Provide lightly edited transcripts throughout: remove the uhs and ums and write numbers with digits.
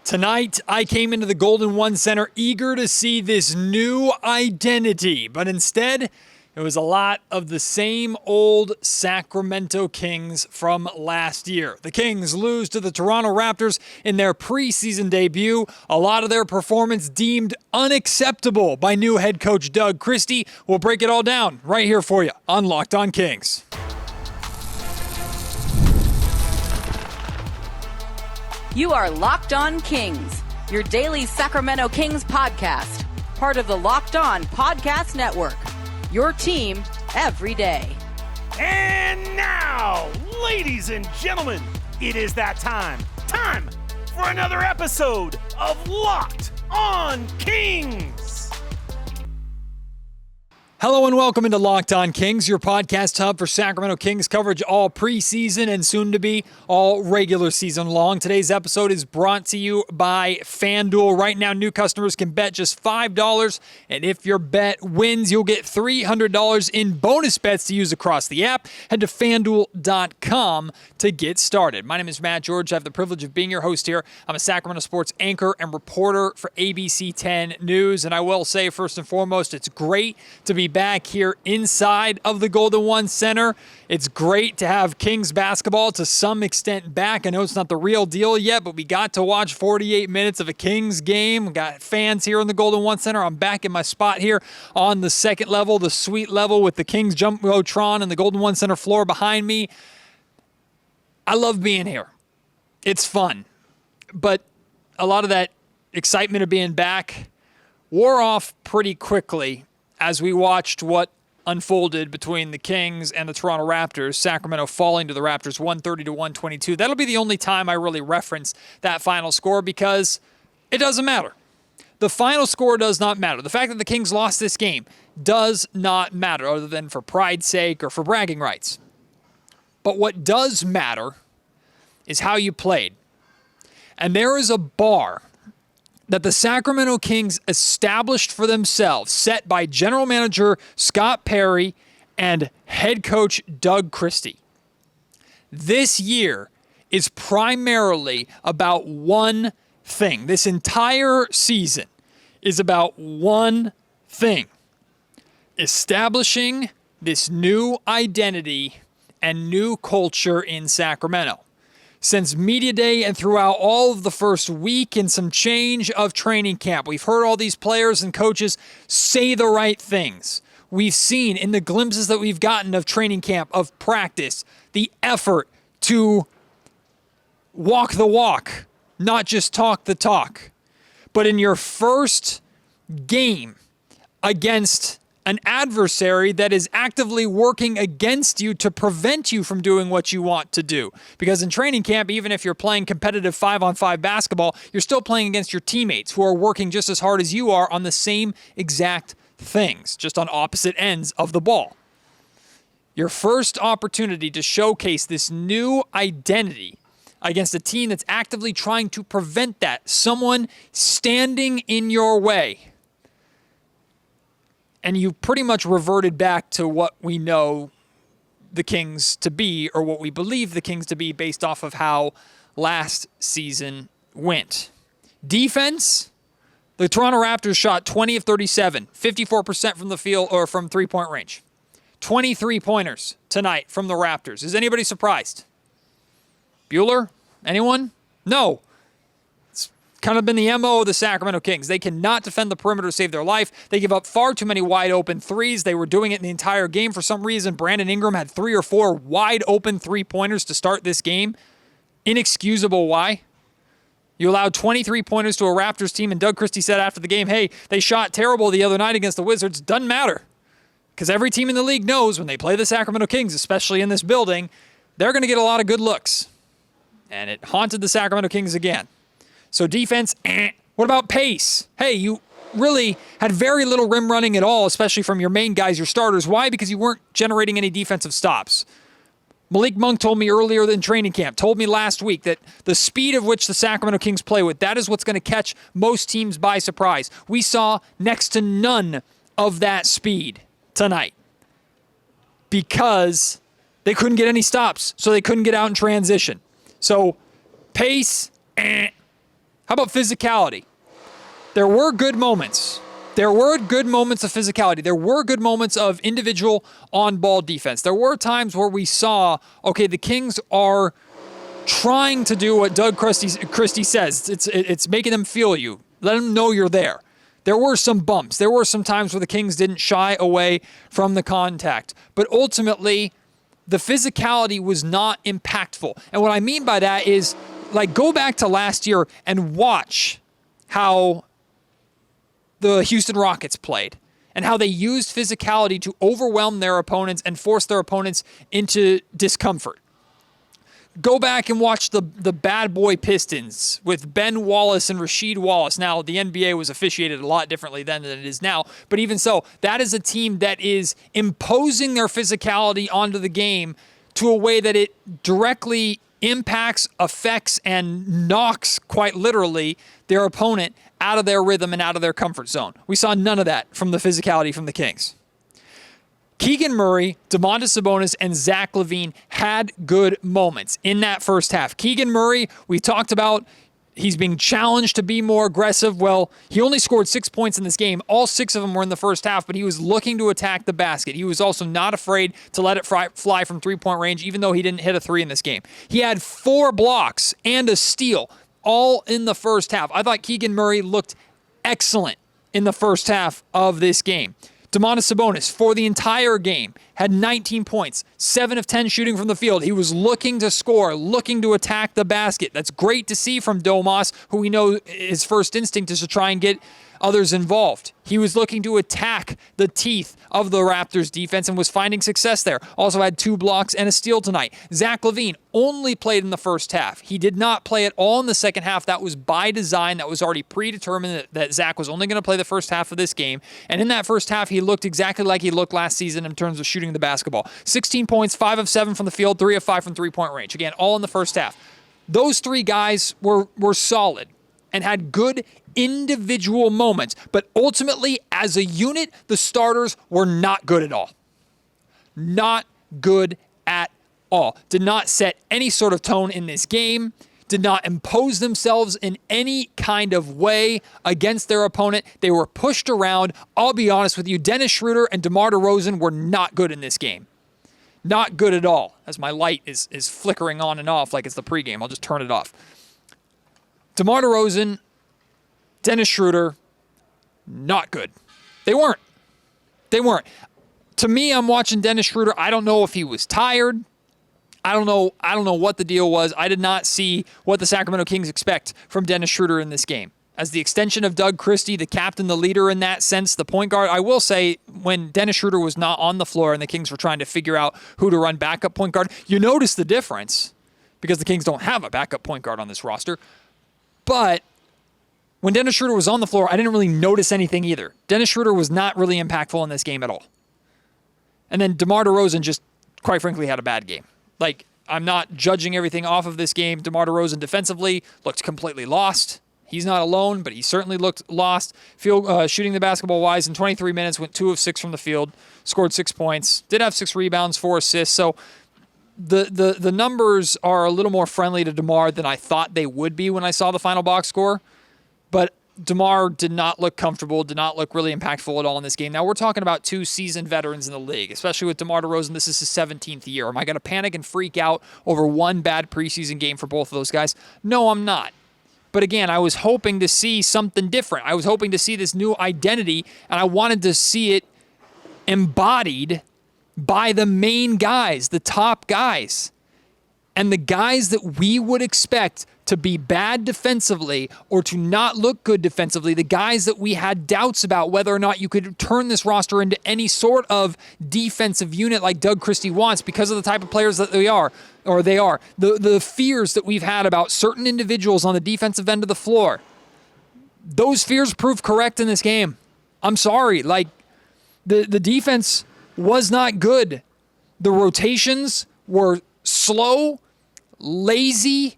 Tonight, I came into the Golden One Center eager to see this new identity, but instead, it was a lot of the same old Sacramento Kings from last year. The Kings lose to the Toronto Raptors in their preseason debut. A lot of their performance deemed unacceptable by new head coach Doug Christie. We'll break it all down right here for you on Locked On Kings. You are Locked On Kings, your daily Sacramento Kings podcast, part of the Locked On Podcast Network, your team every day. And now, ladies and gentlemen, it is that time for another episode of Locked On Kings. Hello and welcome into Locked On Kings, your podcast hub for Sacramento Kings coverage all preseason and soon to be all regular season long. Today's episode is brought to you by FanDuel. Right now, new customers can bet just $5, and if your bet wins, you'll get $300 in bonus bets to use across the app. Head to FanDuel.com to get started. My name is Matt George. I have the privilege of being your host here. I'm a Sacramento sports anchor and reporter for ABC 10 News, and I will say, first and foremost, it's great to be back here inside of the Golden One Center. It's great to have Kings basketball to some extent back. I know it's not the real deal yet, but we got to watch 48 minutes of a Kings game. We got fans here in the Golden One Center. I'm back in my spot here on the second level, the suite level, with the Kings Jumbotron and the Golden One Center floor behind me. I love being here. It's fun. But a lot of that excitement of being back wore off pretty quickly as we watched what unfolded between the Kings and the Toronto Raptors, Sacramento falling to the Raptors 130-122. That'll be the only time I really reference that final score because it doesn't matter. The final score does not matter. The fact that the Kings lost this game does not matter other than for pride's sake or for bragging rights. But what does matter is how you played. And there is a bar that the Sacramento Kings established for themselves, set by general manager Scott Perry and head coach Doug Christie. This year is primarily about one thing. This entire season is about one thing: establishing this new identity and new culture in Sacramento. Since Media Day and throughout all of the first week and some change of training camp, we've heard all these players and coaches say the right things. We've seen in the glimpses that we've gotten of training camp, of practice, the effort to walk the walk, not just talk the talk. But in your first game against an adversary that is actively working against you to prevent you from doing what you want to do. Because in training camp, even if you're playing competitive 5-on-5 basketball, you're still playing against your teammates who are working just as hard as you are on the same exact things, just on opposite ends of the ball. Your first opportunity to showcase this new identity against a team that's actively trying to prevent that, someone standing in your way. And you pretty much reverted back to what we know the Kings to be, or what we believe the Kings to be based off of how last season went. Defense, the Toronto Raptors shot 20 of 37, 54% from the field or from three-point range. 23 pointers tonight from the Raptors. Is anybody surprised? Bueller? Anyone? No. Kind of been the MO of the Sacramento Kings. They cannot defend the perimeter to save their life. They give up far too many wide open threes. They were doing it in the entire game. For some reason, Brandon Ingram had 3 or 4 wide open three-pointers to start this game. Inexcusable why. You allowed 23 pointers to a Raptors team, and Doug Christie said after the game, hey, they shot terrible the other night against the Wizards. Doesn't matter. Because every team in the league knows when they play the Sacramento Kings, especially in this building, they're going to get a lot of good looks. And it haunted the Sacramento Kings again. So defense, What about pace? Hey, you really had very little rim running at all, especially from your main guys, your starters. Why? Because you weren't generating any defensive stops. Malik Monk told me earlier in training camp, told me last week that the speed of which the Sacramento Kings play with, that is what's going to catch most teams by surprise. We saw next to none of that speed tonight because they couldn't get any stops, so they couldn't get out in transition. So pace, How about physicality? There were good moments. There were good moments of physicality. There were good moments of individual on-ball defense. There were times where we saw, okay, the Kings are trying to do what Doug Christie says. It's making them feel you. Let them know you're there. There were some bumps. There were some times where the Kings didn't shy away from the contact. But ultimately, the physicality was not impactful. And what I mean by that is, like, go back to last year and watch how the Houston Rockets played and how they used physicality to overwhelm their opponents and force their opponents into discomfort. Go back and watch the bad boy Pistons with Ben Wallace and Rasheed Wallace. Now, the NBA was officiated a lot differently then than it is now, but even so, that is a team that is imposing their physicality onto the game to a way that it directly impacts, affects, and knocks, quite literally, their opponent out of their rhythm and out of their comfort zone. We saw none of that from the physicality from the Kings. Keegan Murray, Domantas Sabonis, and Zach LaVine had good moments in that first half. Keegan Murray, we talked about, he's being challenged to be more aggressive. Well, he only scored 6 points in this game. All 6 of them were in the first half, but he was looking to attack the basket. He was also not afraid to let it fly from three-point range, even though he didn't hit a three in this game. He had 4 blocks and a steal, all in the first half. I thought Keegan Murray looked excellent in the first half of this game. Domantas Sabonis, for the entire game, had 19 points, 7 of 10 shooting from the field. He was looking to score, looking to attack the basket. That's great to see from Domas, who we know his first instinct is to try and get others involved. He was looking to attack the teeth of the Raptors defense and was finding success there. Also had 2 blocks and a steal tonight. Zach LaVine only played in the first half. He did not play at all in the second half. That was by design. That was already predetermined that Zach was only going to play the first half of this game. And in that first half, he looked exactly like he looked last season in terms of shooting the basketball. 16 points, 5 of 7 from the field, 3 of 5 from three-point range. Again, all in the first half. Those 3 guys were solid and had good individual moments. But ultimately, as a unit, the starters were not good at all. Not good at all. Did not set any sort of tone in this game. Did not impose themselves in any kind of way against their opponent. They were pushed around. I'll be honest with you, Dennis Schroeder and DeMar DeRozan were not good in this game. Not good at all. As my light is flickering on and off like it's the pregame. I'll just turn it off. DeMar DeRozan, Dennis Schroeder, not good. They weren't. To me, I'm watching Dennis Schroeder. I don't know if he was tired. I don't know what the deal was. I did not see what the Sacramento Kings expect from Dennis Schroeder in this game. As the extension of Doug Christie, the captain, the leader in that sense, the point guard, I will say when Dennis Schroeder was not on the floor and the Kings were trying to figure out who to run backup point guard, you notice the difference because the Kings don't have a backup point guard on this roster. But when Dennis Schroeder was on the floor, I didn't really notice anything either. Dennis Schroeder was not really impactful in this game at all. And then DeMar DeRozan just, quite frankly, had a bad game. Like, I'm not judging everything off of this game. DeMar DeRozan defensively looked completely lost. He's not alone, but he certainly looked lost. Shooting the basketball-wise, in 23 minutes, went 2 of 6 from the field, scored 6 points, did have 6 rebounds, 4 assists. So the numbers are a little more friendly to DeMar than I thought they would be when I saw the final box score. But DeMar did not look comfortable, did not look really impactful at all in this game. Now, we're talking about 2 seasoned veterans in the league, especially with DeMar DeRozan. This is his 17th year. Am I going to panic and freak out over one bad preseason game for both of those guys? No, I'm not. But again, I was hoping to see something different. I was hoping to see this new identity, and I wanted to see it embodied by the main guys, the top guys, and the guys that we would expect to be bad defensively or to not look good defensively, the guys that we had doubts about whether or not you could turn this roster into any sort of defensive unit like Doug Christie wants because of the type of players that they are. The fears that we've had about certain individuals on the defensive end of the floor, those fears proved correct in this game. I'm sorry. Like, the defense was not good. The rotations were slow, lazy,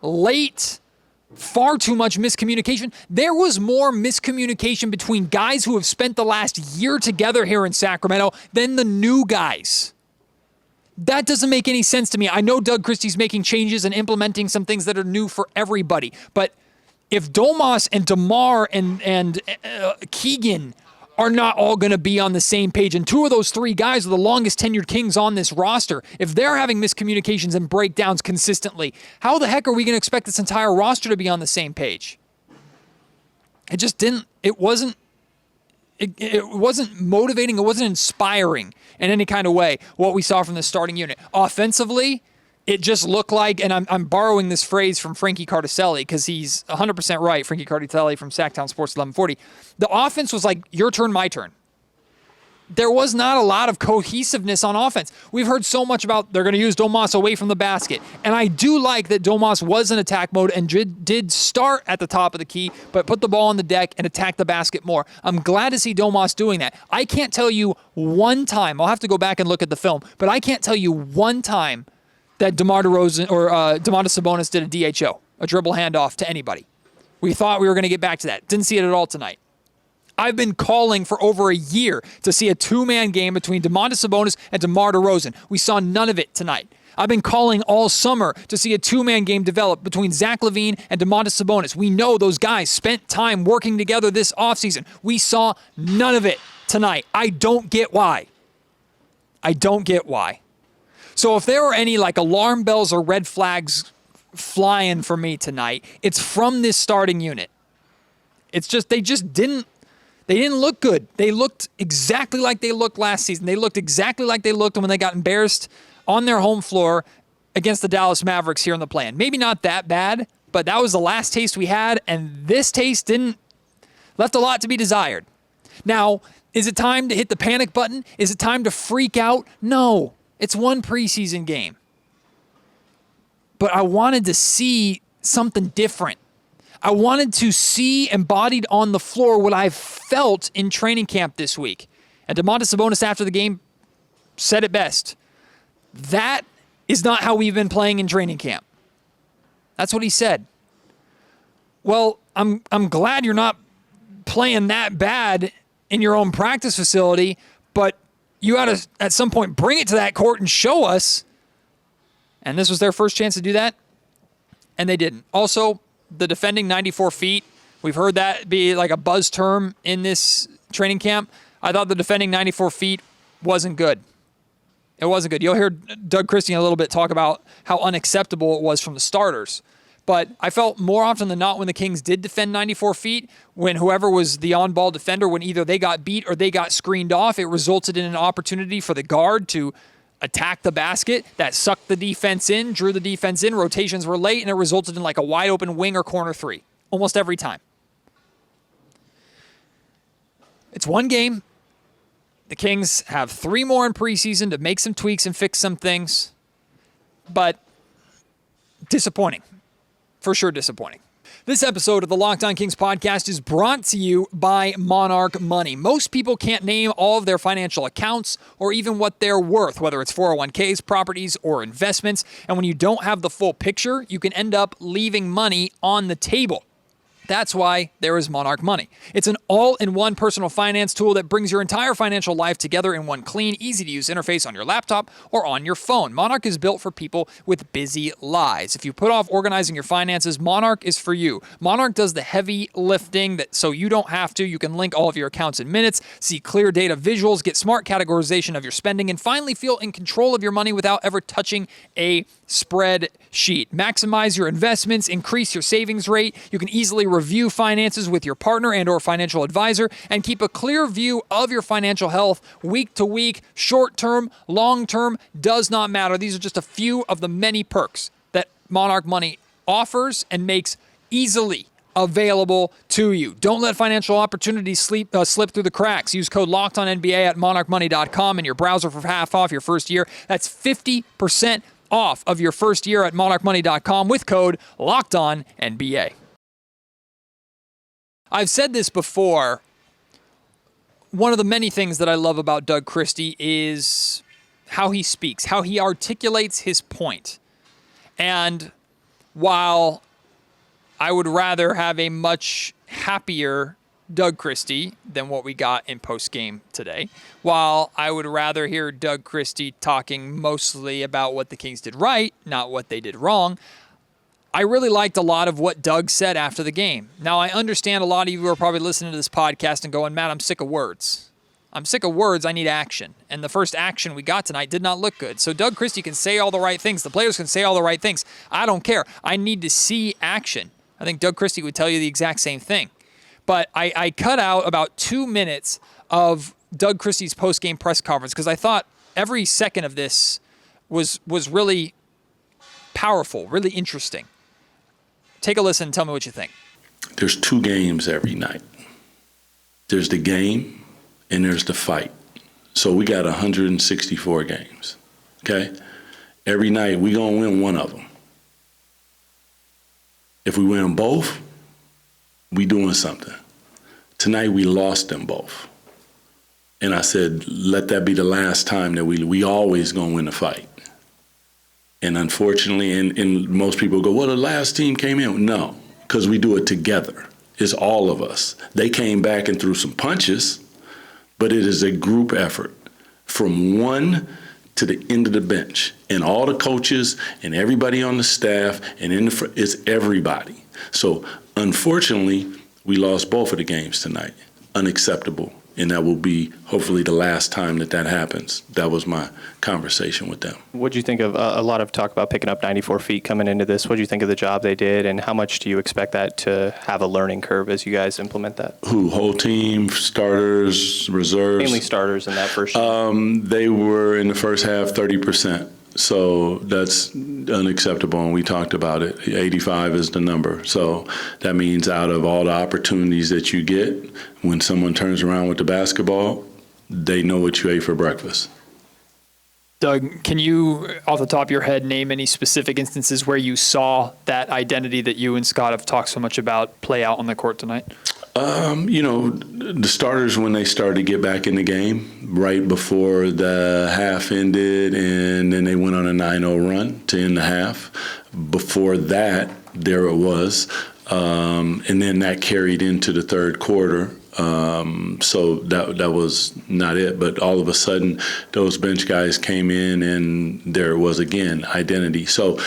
late, far too much miscommunication. There was more miscommunication between guys who have spent the last year together here in Sacramento than the new guys. That doesn't make any sense to me. I know Doug Christie's making changes and implementing some things that are new for everybody, but if Domas and DeMar and Keegan are not all going to be on the same page, and two of those three guys are the longest tenured Kings on this roster, if they're having miscommunications and breakdowns consistently, how the heck are we going to expect this entire roster to be on the same page? It just didn't, it wasn't motivating, it wasn't inspiring in any kind of way what we saw from the starting unit. Offensively, it just looked like, and I'm borrowing this phrase from Frankie Cardicelli because he's 100% right, Frankie Cardicelli from Sacktown Sports 1140. The offense was like, your turn, my turn. There was not a lot of cohesiveness on offense. We've heard so much about they're going to use Domas away from the basket. And I do like that Domas was in attack mode and did start at the top of the key, but put the ball on the deck and attack the basket more. I'm glad to see Domas doing that. I can't tell you one time, I'll have to go back and look at the film, but I can't tell you one time that DeMar DeRozan or Domantas Sabonis did a DHO, a dribble handoff to anybody. We thought we were going to get back to that. Didn't see it at all tonight. I've been calling for over a year to see a two-man game between Domantas Sabonis and DeMar DeRozan. We saw none of it tonight. I've been calling all summer to see a two-man game develop between Zach LaVine and Domantas Sabonis. We know those guys spent time working together this offseason. We saw none of it tonight. I don't get why. So if there were any like alarm bells or red flags flying for me tonight, it's from this starting unit. It's just, they didn't look good. They looked exactly like they looked last season. They looked exactly like they looked when they got embarrassed on their home floor against the Dallas Mavericks here in the play-in. Maybe not that bad, but that was the last taste we had, and this taste left a lot to be desired. Now, is it time to hit the panic button? Is it time to freak out? No. It's one preseason game. But I wanted to see something different. I wanted to see embodied on the floor what I felt in training camp this week. And Domantas Sabonis after the game said it best. That is not how we've been playing in training camp. That's what he said. Well, I'm glad you're not playing that bad in your own practice facility, but you got to, at some point, bring it to that court and show us. And this was their first chance to do that, and they didn't. Also, the defending 94 feet, we've heard that be like a buzz term in this training camp. I thought the defending 94 feet wasn't good. It wasn't good. You'll hear Doug Christie in a little bit talk about how unacceptable it was from the starters. But I felt more often than not when the Kings did defend 94 feet, when whoever was the on-ball defender, when either they got beat or they got screened off, it resulted in an opportunity for the guard to attack the basket. That sucked the defense in, drew the defense in, rotations were late, and it resulted in like a wide-open wing or corner three almost every time. It's one game. The Kings have 3 more in preseason to make some tweaks and fix some things, but disappointing. For sure disappointing. This episode of the Locked On Kings podcast is brought to you by Monarch Money. Most people can't name all of their financial accounts or even what they're worth, whether it's 401ks, properties, or investments. And when you don't have the full picture, you can end up leaving money on the table. That's why there is Monarch Money. It's an all-in-one personal finance tool that brings your entire financial life together in one clean, easy-to-use interface on your laptop or on your phone. Monarch is built for people with busy lives. If you put off organizing your finances, Monarch is for you. Monarch does the heavy lifting so you don't have to. You can link all of your accounts in minutes, see clear data visuals, get smart categorization of your spending, and finally feel in control of your money without ever touching a spreadsheet. Maximize your investments, increase your savings rate. You can easily review finances with your partner and or financial advisor and keep a clear view of your financial health week to week, short-term, long-term, does not matter. These are just a few of the many perks that Monarch Money offers and makes easily available to you. Don't let financial opportunities slip through the cracks. Use code LOCKEDONNBA at monarchmoney.com in your browser for half off your first year. That's 50% off of your first year at monarchmoney.com with code LOCKEDONNBA. I've said this before. One of the many things that I love about Doug Christie is how he speaks, how he articulates his point. And while I would rather have a much happier Doug Christie than what we got in post-game today, while I would rather hear Doug Christie talking mostly about what the Kings did right, not what they did wrong, I really liked a lot of what Doug said after the game. Now, I understand a lot of you are probably listening to this podcast and going, Matt, I'm sick of words. I'm sick of words. I need action. And the first action we got tonight did not look good. So Doug Christie can say all the right things. The players can say all the right things. I don't care. I need to see action. I think Doug Christie would tell you the exact same thing. But I cut out about 2 minutes of Doug Christie's post-game press conference because I thought every second of this was really powerful, really interesting. Take a listen and tell me what you think. There's 2 games every night. There's the game and there's the fight. So we got 164 games, okay? Every night we gonna win one of them. If we win both, we doing something. Tonight we lost them both. And I said, let that be the last time that we always gonna win a fight. And unfortunately, and most people go, well, the last team came in. No, because we do it together. It's all of us. They came back and threw some punches, but it is a group effort from one to the end of the bench. And all the coaches and everybody on the staff and it's everybody. So unfortunately, we lost both of the games tonight. Unacceptable. And that will be hopefully the last time that happens. That was my conversation with them. What do you think of a lot of talk about picking up 94 feet coming into this? What do you think of the job they did, and how much do you expect that to have a learning curve as you guys implement that? Who, whole team, starters, reserves? Mainly starters in that first year. They were in the first half 30%. So that's unacceptable, and we talked about it. 85 is the number. So that means out of all the opportunities that you get, when someone turns around with the basketball, they know what you ate for breakfast. Doug, can you, off the top of your head, name any specific instances where you saw that identity that you and Scott have talked so much about play out on the court tonight? The starters, when they started to get back in the game, right before the half ended, and then they went on a 9-0 run to end the half. Before that, there it was. And then that carried into the third quarter. So that was not it. But all of a sudden, those bench guys came in, and there it was again, identity. So,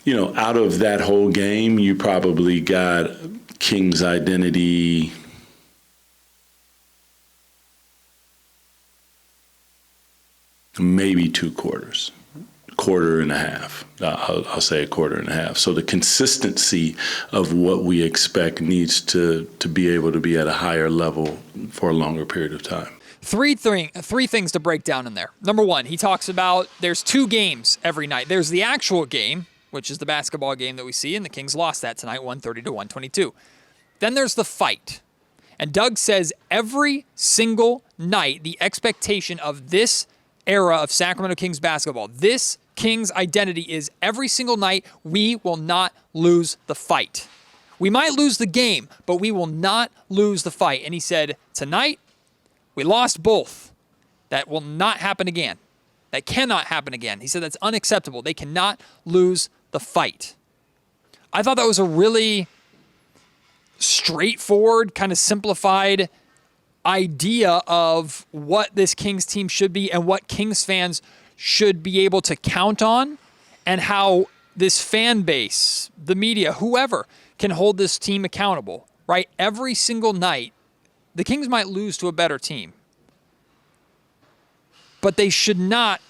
out of that whole game, you probably got King's identity maybe 2 quarters, quarter and a half. I'll say a quarter and a half. So the consistency of what we expect needs to be able to be at a higher level for a longer period of time. Three things to break down in there. Number one, he talks about there's 2 games every night. There's the actual game, which is the basketball game that we see, and the Kings lost that tonight, 130-122. Then there's the fight. And Doug says every single night, the expectation of this era of Sacramento Kings basketball, this Kings identity is every single night, we will not lose the fight. We might lose the game, but we will not lose the fight. And he said, tonight, we lost both. That will not happen again. That cannot happen again. He said that's unacceptable. They cannot lose the fight. I thought that was a really straightforward, kind of simplified idea of what this Kings team should be and what Kings fans should be able to count on, and how this fan base, the media, whoever, can hold this team accountable, right? Every single night, the Kings might lose to a better team, but they should not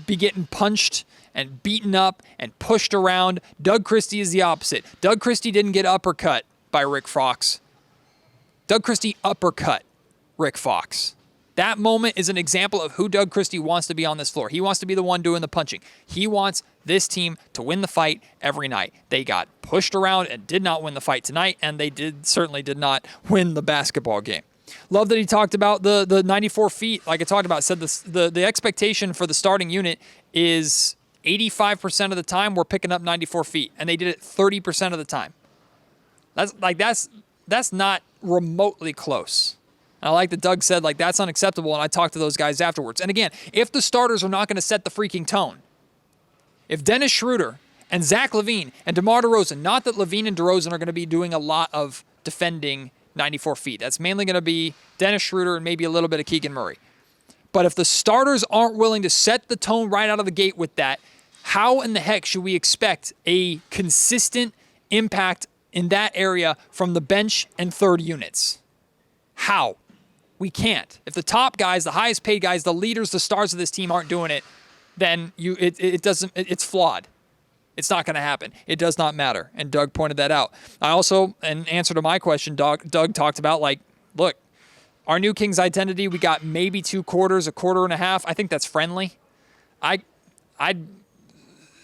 be getting punched and beaten up and pushed around. Doug Christie is the opposite. Doug Christie didn't get uppercut by Rick Fox. Doug Christie uppercut Rick Fox. That moment is an example of who Doug Christie wants to be on this floor. He wants to be the one doing the punching. He wants this team to win the fight every night. They got pushed around and did not win the fight tonight, and they certainly did not win the basketball game. Love that he talked about the 94 feet. Like I talked about, said the expectation for the starting unit is 85% of the time we're picking up 94 feet, and they did it 30% of the time. That's not remotely close. And I like that Doug said, that's unacceptable, and I talked to those guys afterwards. And again, if the starters are not going to set the freaking tone, if Dennis Schroeder and Zach LaVine and DeMar DeRozan, not that LaVine and DeRozan are going to be doing a lot of defending 94 feet. That's mainly going to be Dennis Schroeder and maybe a little bit of Keegan Murray. But if the starters aren't willing to set the tone right out of the gate with that, how in the heck should we expect a consistent impact in that area from the bench and third units. How? We can't. If the top guys, the highest paid guys, the leaders, the stars of this team aren't doing it, then it's flawed. It's not going to happen. It does not matter. And Doug pointed that out. I also, in answer to my question, Doug talked about, like, look, our new Kings identity, we got maybe 2 quarters, a quarter and a half. I think that's friendly. I'd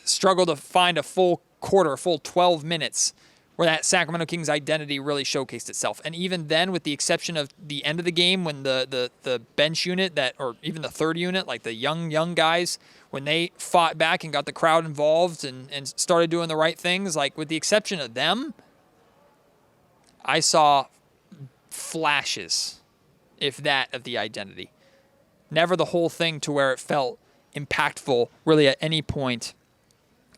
struggle to find a full quarter, a full 12 minutes where that Sacramento Kings identity really showcased itself. And even then, with the exception of the end of the game when the bench unit, or even the third unit, like the young guys, when they fought back and got the crowd involved and started doing the right things, like with the exception of them, I saw flashes, if that, of the identity. Never the whole thing to where it felt impactful really at any point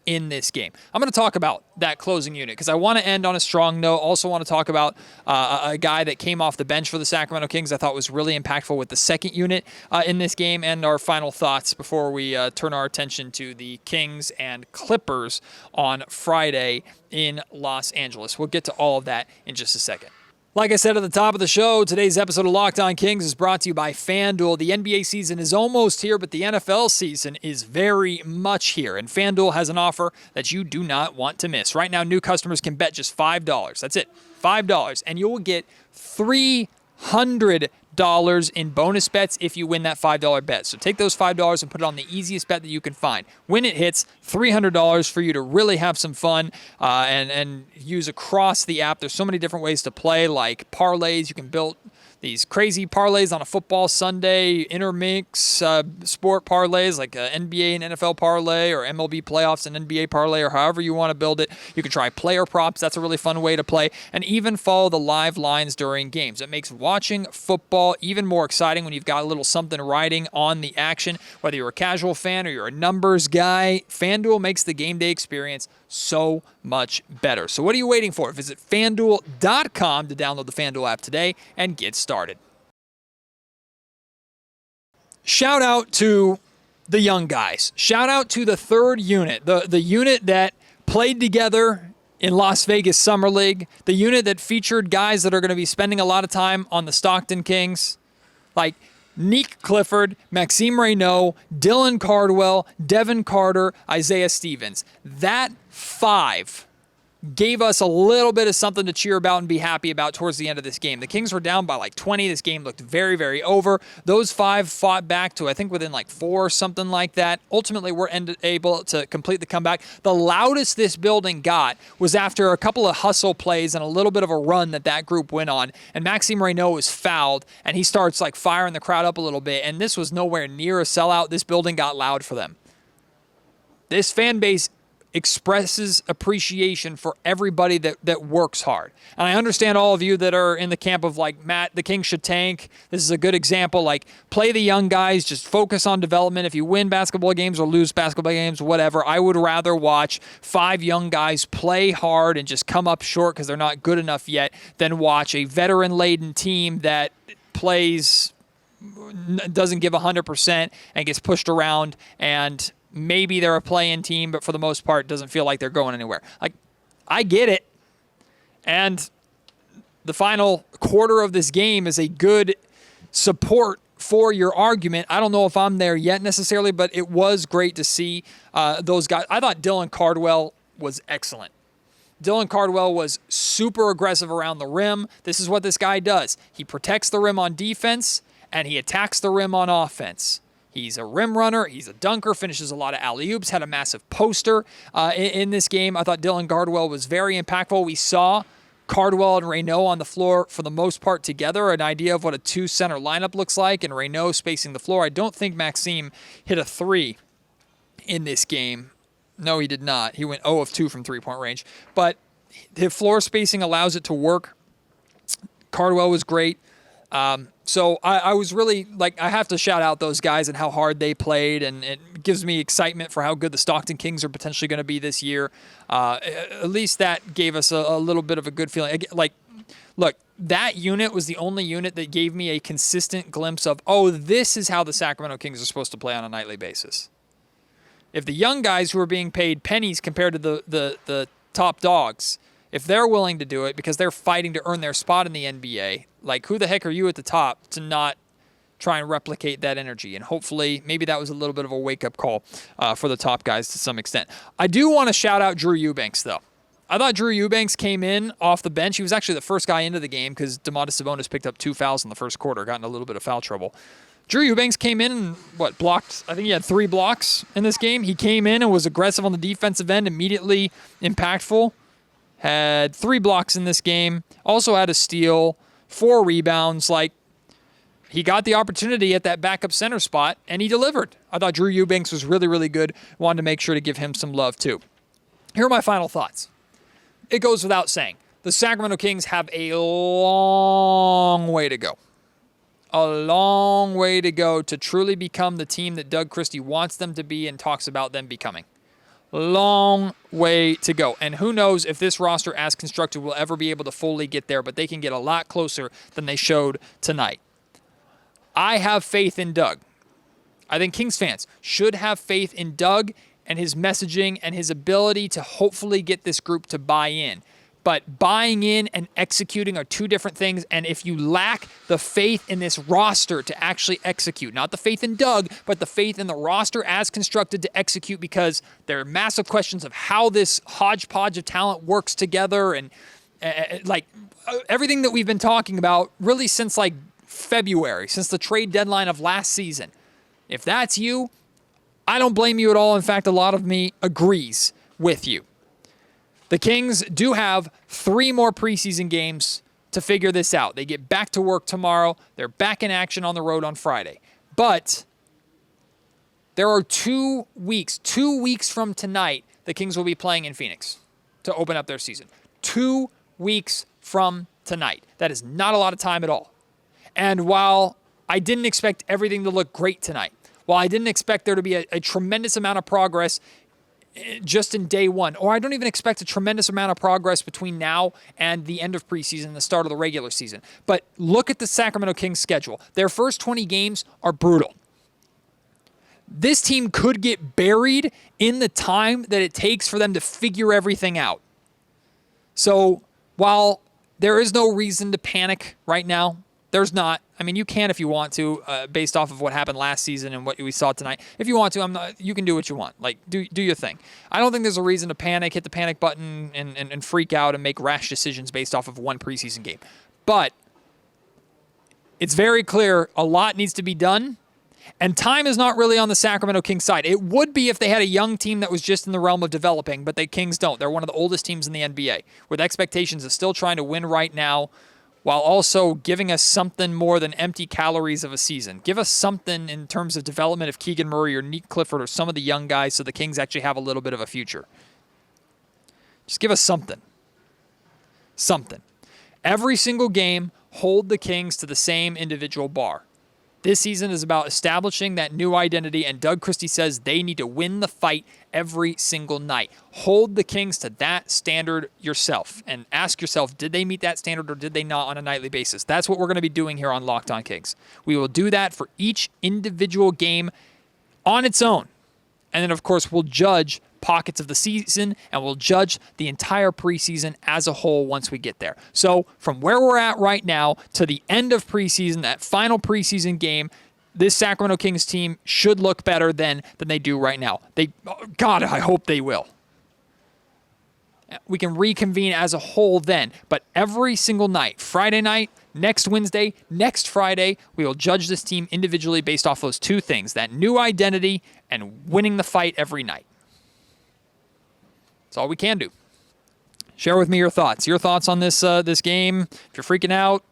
in this game. I'm going to talk about that closing unit because I want to end on a strong note. Also want to talk about a guy that came off the bench for the Sacramento Kings I thought was really impactful with the second unit in this game, and our final thoughts before we turn our attention to the Kings and Clippers on Friday in Los Angeles. We'll get to all of that in just a second. Like I said at the top of the show, today's episode of Locked On Kings is brought to you by FanDuel. The NBA season is almost here, but the NFL season is very much here, and FanDuel has an offer that you do not want to miss. Right now, new customers can bet just $5. That's it, $5, and you will get $300 in bonus bets if you win that $5 bet. So take those $5 and put it on the easiest bet that you can find. When it hits, $300 for you to really have some fun and use across the app. There's so many different ways to play, like parlays. You can build these crazy parlays on a football Sunday, intermix sport parlays like NBA and NFL parlay, or MLB playoffs and NBA parlay, or however you want to build it. You can try player props. That's a really fun way to play. And even follow the live lines during games. It makes watching football even more exciting when you've got a little something riding on the action. Whether you're a casual fan or you're a numbers guy, FanDuel makes the game day experience so much better. So what are you waiting for? Visit FanDuel.com to download the FanDuel app today and get started. Shout out to the young guys. Shout out to the third unit, the unit that played together in Las Vegas Summer League, the unit that featured guys that are going to be spending a lot of time on the Stockton Kings, like Nick Clifford, Maxime Reynaud, Dylan Cardwell, Devin Carter, Isaiah Stevens. That 5 gave us a little bit of something to cheer about and be happy about towards the end of this game. The Kings were down by like 20. This game looked very, very over. Those 5 fought back to, I think, within like 4 or something like that. Ultimately, we're able to complete the comeback. The loudest this building got was after a couple of hustle plays and a little bit of a run that group went on. And Maxime Reynaud was fouled, and he starts like firing the crowd up a little bit. And this was nowhere near a sellout. This building got loud for them. This fan base expresses appreciation for everybody that works hard. And I understand all of you that are in the camp of like, Matt, the Kings should tank. This is a good example. Like, play the young guys, just focus on development. If you win basketball games or lose basketball games, whatever, I would rather watch 5 young guys play hard and just come up short because they're not good enough yet than watch a veteran-laden team that plays, doesn't give 100% and gets pushed around, and maybe they're a play-in team, but for the most part, doesn't feel like they're going anywhere. Like, I get it. And the final quarter of this game is a good support for your argument. I don't know if I'm there yet necessarily, but it was great to see those guys. I thought Dylan Cardwell was excellent. Dylan Cardwell was super aggressive around the rim. This is what this guy does. He protects the rim on defense, and he attacks the rim on offense. He's a rim runner. He's a dunker, finishes a lot of alley-oops, had a massive poster in this game. I thought Dylan Cardwell was very impactful. We saw Cardwell and Reynaud on the floor for the most part together, an idea of what a 2-center lineup looks like, and Reynaud spacing the floor. I don't think Maxime hit a 3 in this game. No, he did not. He went 0 of 2 from three-point range. But his floor spacing allows it to work. Cardwell was great. So I was really, like, I have to shout out those guys and how hard they played, and it gives me excitement for how good the Stockton Kings are potentially going to be this year. At least that gave us a little bit of a good feeling. Like, look, that unit was the only unit that gave me a consistent glimpse of, oh, this is how the Sacramento Kings are supposed to play on a nightly basis. If the young guys who are being paid pennies compared to the top dogs, if they're willing to do it because they're fighting to earn their spot in the NBA, like who the heck are you at the top to not try and replicate that energy? And hopefully maybe that was a little bit of a wake-up call for the top guys to some extent. I do want to shout out Drew Eubanks, though. I thought Drew Eubanks came in off the bench. He was actually the first guy into the game because Domantas Sabonis picked up 2 fouls in the first quarter, got in a little bit of foul trouble. Drew Eubanks came in and, blocked? I think he had 3 blocks in this game. He came in and was aggressive on the defensive end, immediately impactful. Had 3 blocks in this game. Also had a steal, 4 rebounds. He got the opportunity at that backup center spot, and he delivered. I thought Drew Eubanks was really, really good. Wanted to make sure to give him some love, too. Here are my final thoughts. It goes without saying, the Sacramento Kings have a long way to go. A long way to go to truly become the team that Doug Christie wants them to be and talks about them becoming. Long way to go. And who knows if this roster as constructed will ever be able to fully get there, but they can get a lot closer than they showed tonight. I have faith in Doug. I think Kings fans should have faith in Doug and his messaging and his ability to hopefully get this group to buy in. But buying in and executing are 2 different things. And if you lack the faith in this roster to actually execute, not the faith in Doug, but the faith in the roster as constructed to execute, because there are massive questions of how this hodgepodge of talent works together and everything that we've been talking about really since February, since the trade deadline of last season. If that's you, I don't blame you at all. In fact, a lot of me agrees with you. The Kings do have 3 more preseason games to figure this out. They get back to work tomorrow. They're back in action on the road on Friday. But there are 2 weeks. 2 weeks from tonight, the Kings will be playing in Phoenix to open up their season. 2 weeks from tonight. That is not a lot of time at all. And while I didn't expect everything to look great tonight, while I didn't expect there to be a tremendous amount of progress just in day one, or I don't even expect a tremendous amount of progress between now and the end of preseason, the start of the regular season. But look at the Sacramento Kings schedule. Their first 20 games are brutal. This team could get buried in the time that it takes for them to figure everything out. So while there is no reason to panic right now, there's not. I mean, you can if you want to, based off of what happened last season and what we saw tonight. If you want to, you can do what you want. Do your thing. I don't think there's a reason to panic, hit the panic button, and freak out and make rash decisions based off of one preseason game. But it's very clear a lot needs to be done, and time is not really on the Sacramento Kings side. It would be if they had a young team that was just in the realm of developing, but the Kings don't. They're one of the oldest teams in the NBA, with expectations of still trying to win right now, while also giving us something more than empty calories of a season. Give us something in terms of development of Keegan Murray or Nick Clifford or some of the young guys so the Kings actually have a little bit of a future. Just give us something. Something. Every single game, hold the Kings to the same individual bar. This season is about establishing that new identity, and Doug Christie says they need to win the fight every single night. Hold the Kings to that standard yourself, and ask yourself, did they meet that standard or did they not on a nightly basis? That's what we're going to be doing here on Locked On Kings. We will do that for each individual game on its own. And then, of course, we'll judge pockets of the season, and we'll judge the entire preseason as a whole once we get there. So from where we're at right now to the end of preseason, that final preseason game, this Sacramento Kings team should look better than they do right now. God, I hope they will. We can reconvene as a whole then, but every single night, Friday night, next Wednesday, next Friday, we will judge this team individually based off those 2 things, that new identity and winning the fight every night. That's all we can do. Share with me your thoughts. Your thoughts on this game. If you're freaking out,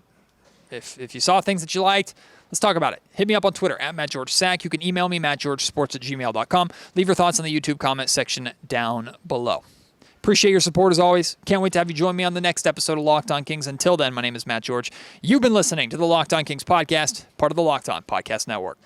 if you saw things that you liked, let's talk about it. Hit me up on Twitter, @MattGeorgeSack. You can email me, mattgeorgesports@gmail.com. Leave your thoughts in the YouTube comment section down below. Appreciate your support as always. Can't wait to have you join me on the next episode of Locked On Kings. Until then, my name is Matt George. You've been listening to the Locked On Kings podcast, part of the Locked On Podcast Network.